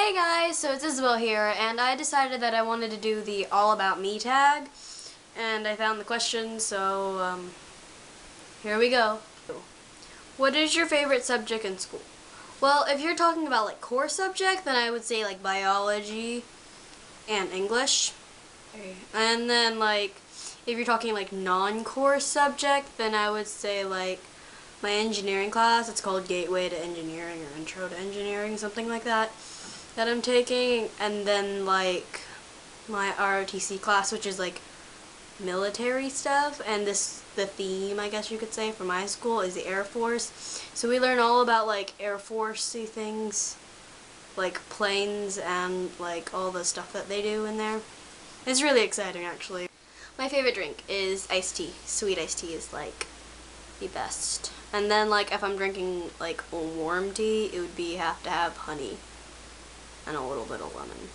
Hey guys, so it's Isabel here, and I decided that I wanted to do the All About Me tag, and I found the question, so here we go. What is your favorite subject in school? Well, if you're talking about like core subject, then I would say like biology and English. And then like if you're talking like non-core subject, then I would say like my engineering class. It's called Gateway to Engineering or Intro to Engineering, something like that I'm taking. And then like my ROTC class, which is like military stuff, and the theme, I guess you could say, for my school is the Air Force. So we learn all about like Air Force-y things, like planes and like all the stuff that they do in there. It's really exciting, actually. My favorite drink is iced tea. Sweet iced tea is like the best. And then like if I'm drinking like a warm tea, it would have to have honey and a little bit of lemon.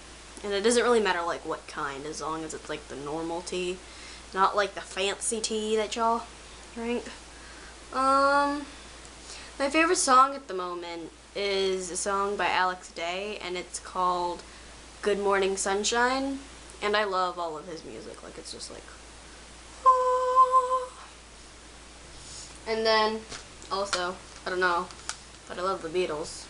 And it doesn't really matter like what kind, as long as it's like the normal tea, not like the fancy tea that y'all drink. My favorite song at the moment is a song by Alex Day, and it's called Good Morning Sunshine. And I love all of his music. Like, it's just like, ah. And then also, I don't know, but I love the Beatles.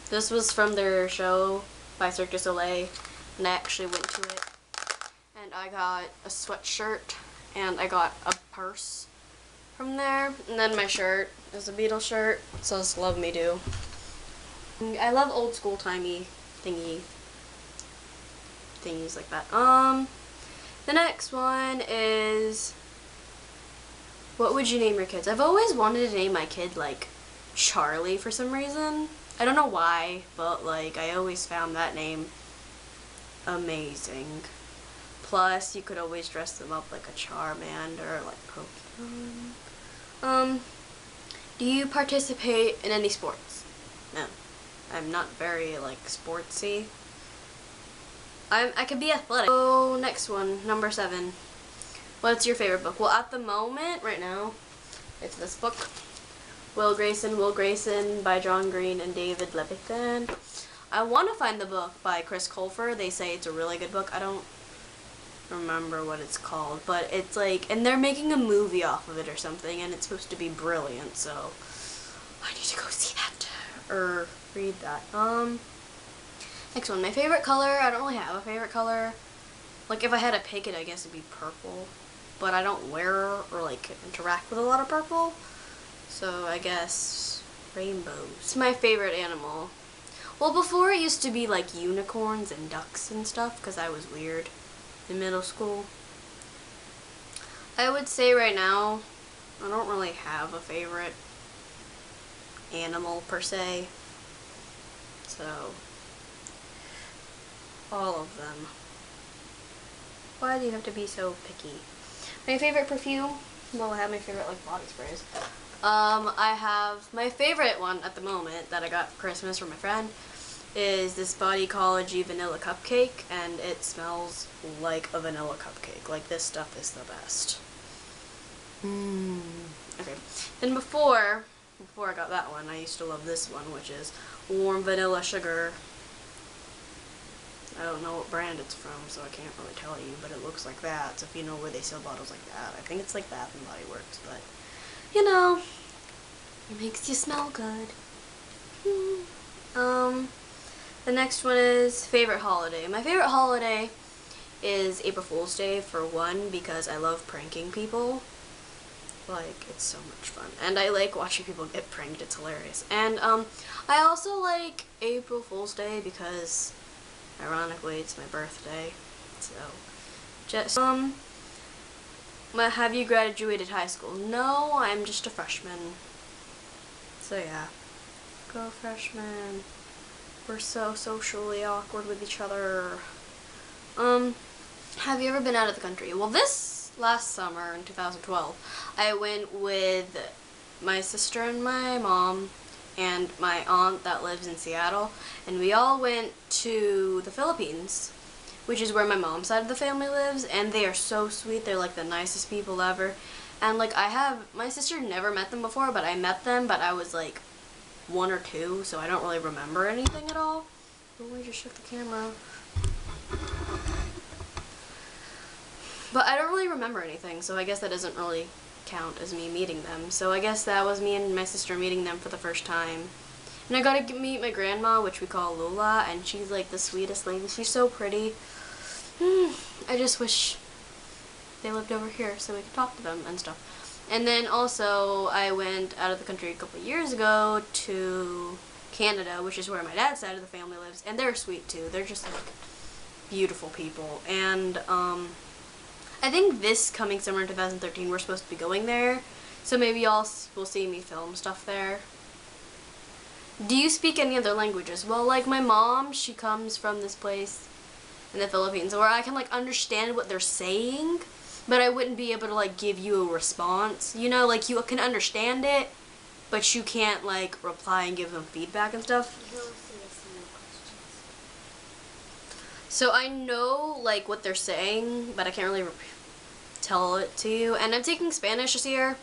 This was from their show by Cirque du Soleil, and I actually went to it. And I got a sweatshirt, and I got a purse from there. And then my shirt is a Beatles shirt, it says Love Me Do. I love old school timey thingies like that. The next one is, what would you name your kids? I've always wanted to name my kid like Charlie for some reason. I don't know why, but like I always found that name amazing. Plus, you could always dress them up like a Charmander, like Pokemon. Do you participate in any sports? No. I'm not very like sportsy. I could be athletic. So next one, number 7. What's your favorite book? Well, at the moment, right now, it's this book, Will Grayson by John Green and David Leviathan. I want to find the book by Chris Colfer. They say it's a really good book. I don't remember what it's called, but it's like, and they're making a movie off of it or something, and it's supposed to be brilliant, so I need to go see that or read that. Next one, my favorite color. I don't really have a favorite color. Like if I had to pick it, I guess it'd be purple, but I don't wear or like interact with a lot of purple, so I guess rainbows. It's my favorite animal. Well, before it used to be like unicorns and ducks and stuff, because I was weird in middle school. I would say right now, I don't really have a favorite animal per se, so all of them. Why do you have to be so picky? My favorite perfume? Well, I have my favorite like body sprays. I have my favorite one at the moment that I got for Christmas from my friend is this Bodycology vanilla cupcake, and it smells like a vanilla cupcake. Like, this stuff is the best. Okay. Then before I got that one, I used to love this one, which is Warm Vanilla Sugar. I don't know what brand it's from, so I can't really tell you, but it looks like that. So if you know where they sell bottles like that, I think it's like Bath and Body Works, but you know, it makes you smell good. The next one is favorite holiday. My favorite holiday is April Fool's Day, for one, because I love pranking people. Like, it's so much fun. And I like watching people get pranked. It's hilarious. And I also like April Fool's Day because, ironically, it's my birthday. So, just, have you graduated high school? No, I'm just a freshman. So yeah. Go freshmen. We're so socially awkward with each other. Have you ever been out of the country? Well, this last summer in 2012, I went with my sister and my mom and my aunt that lives in Seattle, and we all went to the Philippines, which is where my mom's side of the family lives, and they are so sweet. They're like the nicest people ever. And like my sister never met them before, but I met them, but I was like one or two, so I don't really remember anything at all. Oh, I just shook the camera. But I don't really remember anything, so I guess that doesn't really count as me meeting them. So I guess that was me and my sister meeting them for the first time. And I got to meet my grandma, which we call Lula, and she's like the sweetest lady. She's so pretty. I just wish they lived over here so we could talk to them and stuff. And then also I went out of the country a couple years ago to Canada, which is where my dad's side of the family lives, and they're sweet too. They're just like beautiful people. And I think this coming summer in 2013 we're supposed to be going there, so maybe y'all will see me film stuff there. Do you speak any other languages? Well, like my mom, she comes from this place in the Philippines where I can like understand what they're saying, but I wouldn't be able to like give you a response. You know, like you can understand it, but you can't like reply and give them feedback and stuff. So I know like what they're saying, but I can't really tell it to you. And I'm taking Spanish this year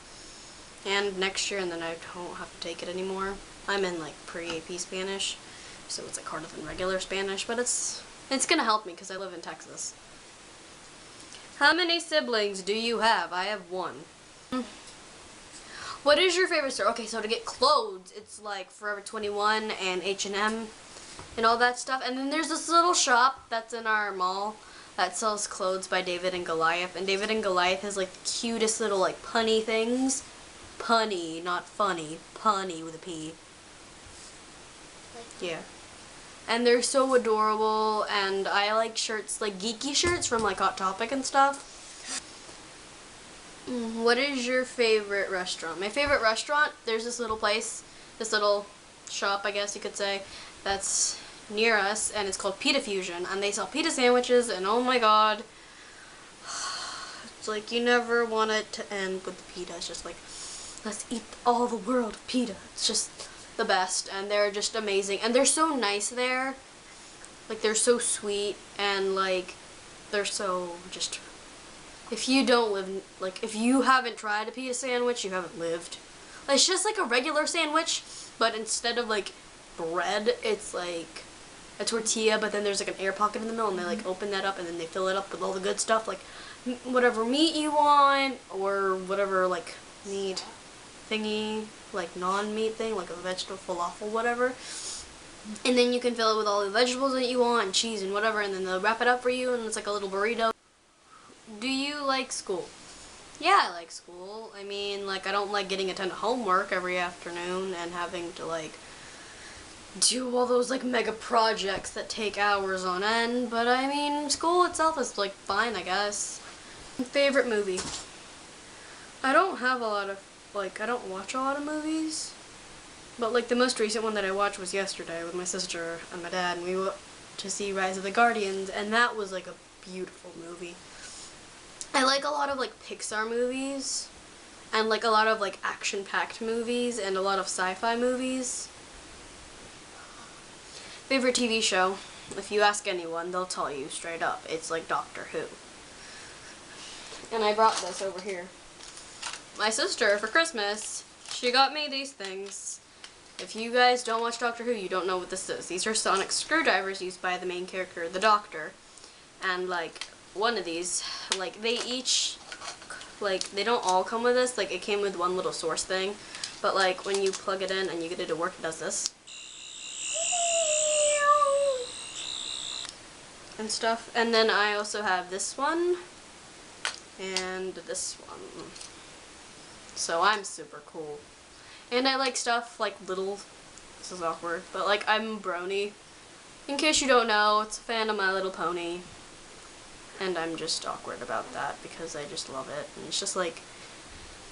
and next year, and then I don't have to take it anymore. I'm in like pre-AP Spanish, so it's like harder than regular Spanish, but it's gonna help me because I live in Texas. How many siblings do you have? I have one. What is your favorite store? Okay, so to get clothes, it's like Forever 21 and H&M and all that stuff. And then there's this little shop that's in our mall that sells clothes by David and Goliath. And David and Goliath has like the cutest little like punny things. Punny, not funny. Punny with a P. Yeah. And they're so adorable, and I like shirts, like geeky shirts from like Hot Topic and stuff. What is your favorite restaurant? My favorite restaurant, there's this little place, this little shop, I guess you could say, that's near us, and it's called Pita Fusion, and they sell pita sandwiches, and oh my god, it's like you never want it to end with the pita. It's just like, let's eat all the world of pita. It's just the best, and they're just amazing, and they're so nice there. Like they're so sweet, and like they're so just, if you don't live, like if you haven't tried a pita sandwich, you haven't lived. Like, it's just like a regular sandwich, but instead of like bread, it's like a tortilla, but then there's like an air pocket in the middle, and they like open that up and then they fill it up with all the good stuff, like whatever meat you want, or whatever like meat thingy, like non-meat thing, like a vegetable falafel, whatever. And then you can fill it with all the vegetables that you want, and cheese and whatever, and then they'll wrap it up for you, and it's like a little burrito. Do you like school? Yeah, I like school. I mean, like, I don't like getting a ton of homework every afternoon and having to, like, do all those, like, mega projects that take hours on end, but I mean, school itself is, like, fine, I guess. Favorite movie? I don't have a lot of, like, I don't watch a lot of movies. But, like, the most recent one that I watched was yesterday with my sister and my dad, and we went to see Rise of the Guardians, and that was, like, a beautiful movie. I like a lot of, like, Pixar movies, and, like, a lot of, like, action-packed movies, and a lot of sci-fi movies. Favorite TV show? If you ask anyone, they'll tell you straight up. It's, like, Doctor Who. And I brought this over here. My sister, for Christmas, she got me these things. If you guys don't watch Doctor Who, you don't know what this is. These are sonic screwdrivers used by the main character, the Doctor. And, like, one of these, like, they each, like, they don't all come with this. Like, it came with one little source thing. But, like, when you plug it in and you get it to work, it does this. And stuff. And then I also have this one. And this one. So I'm super cool. And I like stuff like little, this is awkward, but like I'm Brony. In case you don't know, it's a fan of My Little Pony. And I'm just awkward about that because I just love it. And it's just like,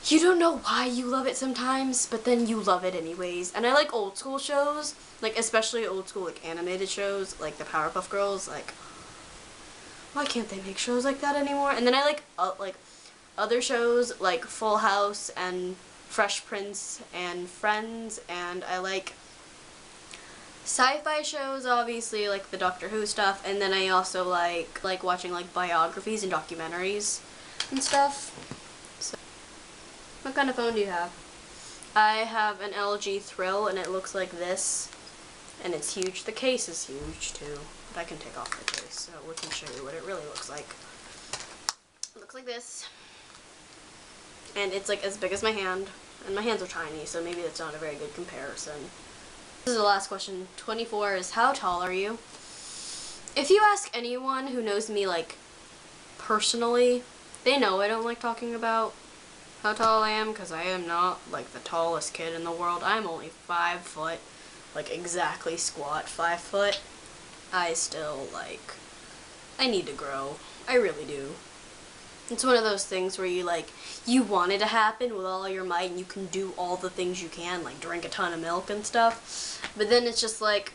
you don't know why you love it sometimes, but then you love it anyways. And I like old school shows, like especially old school like animated shows, like the Powerpuff Girls. Like, why can't they make shows like that anymore? And then I like other shows like Full House and Fresh Prince and Friends, and I like sci-fi shows, obviously, like the Doctor Who stuff, and then I also like watching like biographies and documentaries and stuff. So, what kind of phone do you have? I have an LG Thrill, and it looks like this, and it's huge. The case is huge too, but I can take off the case so we can show you what it really looks like. It looks like this, and it's like as big as my hand, and my hands are tiny, so maybe that's not a very good comparison. This is the last question. 24 is, how tall are you? If you ask anyone who knows me, like, personally, they know I don't like talking about how tall I am, because I am not, like, the tallest kid in the world. I'm only 5 foot, like, exactly squat 5 foot. I still, like, I need to grow. I really do. It's one of those things where you want it to happen with all your might, and you can do all the things you can, like drink a ton of milk and stuff. But then it's just like,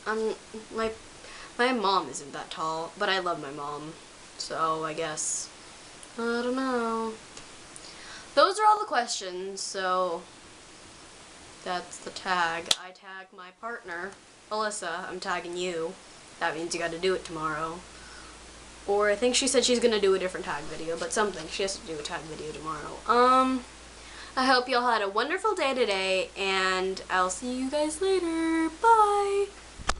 my mom isn't that tall, but I love my mom. So I guess, I don't know. Those are all the questions, so that's the tag. I tag my partner, Alyssa. I'm tagging you. That means you gotta do it tomorrow. Or I think she said she's gonna do a different tag video, but something. She has to do a tag video tomorrow. I hope y'all had a wonderful day today, and I'll see you guys later. Bye!